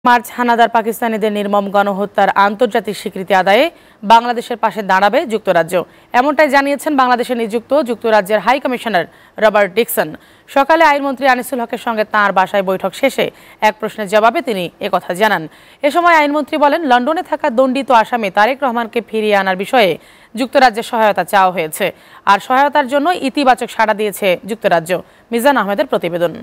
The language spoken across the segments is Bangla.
মার্চ হানাদার পাকিস্তানিদের নির্মম গণহত্যার আন্তর্জাতিক স্বীকৃতি আদায়ে বাংলাদেশের পাশে দাঁড়াবে যুক্তরাজ্য, এমনটাই জানিয়েছেন বাংলাদেশে নিযুক্ত যুক্তরাজ্যের হাই কমিশনার রবার্ট ডিকসন। সকালে আইনমন্ত্রী আনিসুল হকের সঙ্গে তাঁর বাসায় বৈঠক শেষে এক প্রশ্নের জবাবে তিনি একথা জানান। এ সময় আইনমন্ত্রী বলেন, লন্ডনে থাকা দণ্ডিত আসামি তারেক রহমানকে ফিরিয়ে আনার বিষয়ে যুক্তরাজ্যের সহায়তা চাওয়া হয়েছে, আর সহায়তার জন্য ইতিবাচক সাড়া দিয়েছে যুক্তরাজ্য। মিজান আহমেদের প্রতিবেদন।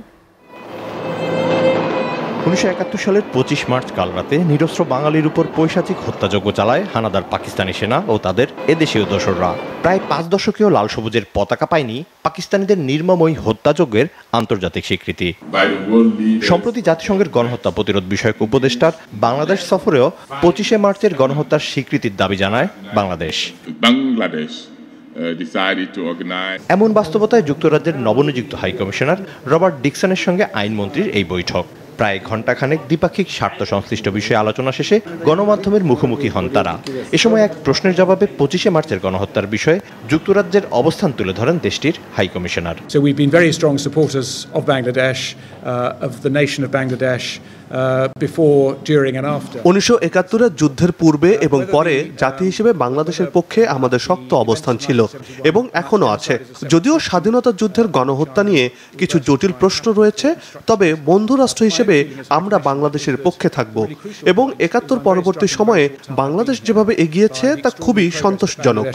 1971 সালের 25 মার্চ কাল রাতে নিরস্ত্র বাঙালির উপর পৈশাচিক হত্যাযজ্ঞ চালায় হানাদার পাকিস্তানি সেনা ও তাদের এদেশীয় দোসররা। প্রায় 5 দশকেও লাল সবুজের পতাকা পায়নি পাকিস্তানিদের নির্মম ওই হত্যাযজ্ঞের আন্তর্জাতিক স্বীকৃতি। সম্প্রতি জাতিসংঘের গণহত্যা প্রতিরোধ বিষয়ক উপদেষ্টার বাংলাদেশ সফরেও 25 মার্চের গণহত্যার স্বীকৃতির দাবি জানায় বাংলাদেশ। এমন বাস্তবতায় যুক্তরাজ্যের নবনিযুক্ত হাই কমিশনার রবার্ট ডিকসনের সঙ্গে আইনমন্ত্রীর এই বৈঠক। প্রায় ঘণ্টাখানেক দ্বিপাক্ষিক স্বার্থ সংশ্লিষ্ট বিষয়ে আলোচনা শেষে গণমাধ্যমের মুখোমুখি হন তারা। এ সময় এক প্রশ্নের জবাবে 25 মার্চের গণহত্যার বিষয়ে যুক্তরাজ্যের অবস্থান তুলে ধরেন দেশটির high commissioner. So we've been very strong supporters of Bangladesh, of the nation of Bangladesh. Before, during and after. 1971 যুদ্ধের পূর্বে এবং পরে জাতি হিসেবে বাংলাদেশের পক্ষে আমাদের শক্ত অবস্থান ছিল এবং এখনো আছে। যদিও স্বাধীনতা যুদ্ধের গণহত্যা নিয়ে কিছু জটিল প্রশ্ন রয়েছে, তবে বন্ধু রাষ্ট্র হিসেবে আমরা বাংলাদেশের পক্ষে থাকব এবং 71 পরবর্তী সময়ে বাংলাদেশ যেভাবে এগিয়েছে তা খুবই সন্তোষজনক।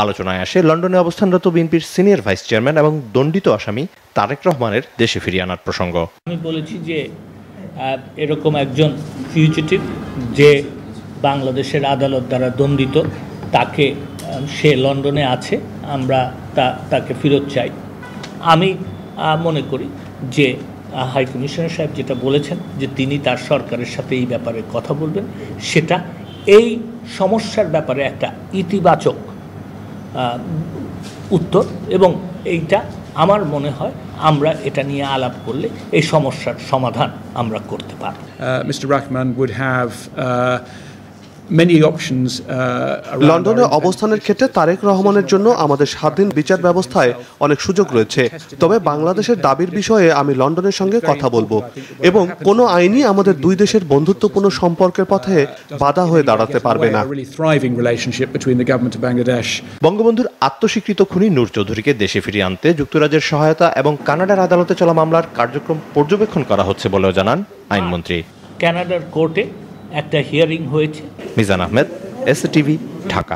আলোচনায় আসে লন্ডনে অবস্থানরত বিএনপির সিনিয়র ভাইস চেয়ারম্যান এবং দণ্ডিত আসামি তারেক রহমানের দেশে ফিরিয়ে আনার প্রসঙ্গ। আমি বলেছি যে এরকম একজন ফিউজিটিভ যে বাংলাদেশের আদালত দ্বারা দণ্ডিত, তাকে সে লন্ডনে আছে, আমরা তাকে ফেরত চাই। আমি মনে করি যে হাই কমিশনার সাহেব যেটা বলেছেন যে তিনি তার সরকারের সাথে এই ব্যাপারে কথা বলবেন, সেটা এই সমস্যার ব্যাপারে একটা ইতিবাচক উত্তর, এবং এইটা আমার মনে হয় আমরা এটা নিয়ে আলাপ করলে এই সমস্যার সমাধান আমরা করতে পারব। Mr. Rahman would have many options. লন্ডনে অবস্থানের ক্ষেত্রে তারেক রহমানের জন্য আমাদের স্বাধীন বিচার ব্যবস্থায় অনেক সুযোগ রয়েছে, তবে বাংলাদেশের দাবির বিষয়ে আমি লন্ডনের সঙ্গে কথা বলবো এবং কোনো আইনই আমাদের দুই দেশের বন্ধুত্বপূর্ণ সম্পর্কের পথে বাধা হয়ে দাঁড়াতে পারবে না। বঙ্গবন্ধুর আত্মস্বীকৃত খুনি নূর চৌধুরীকে দেশে ফিরিয়ে আনতে যুক্তরাজ্যের সহায়তা এবং কানাডার আদালতে চলা মামলার কার্যক্রম পর্যবেক্ষণ করা হচ্ছে বলেও জানান আইনমন্ত্রী। কানাডার কোর্টে একটা হিয়ারিং হয়েছে। মিজান আহমেদ, এসটিভি, ঢাকা।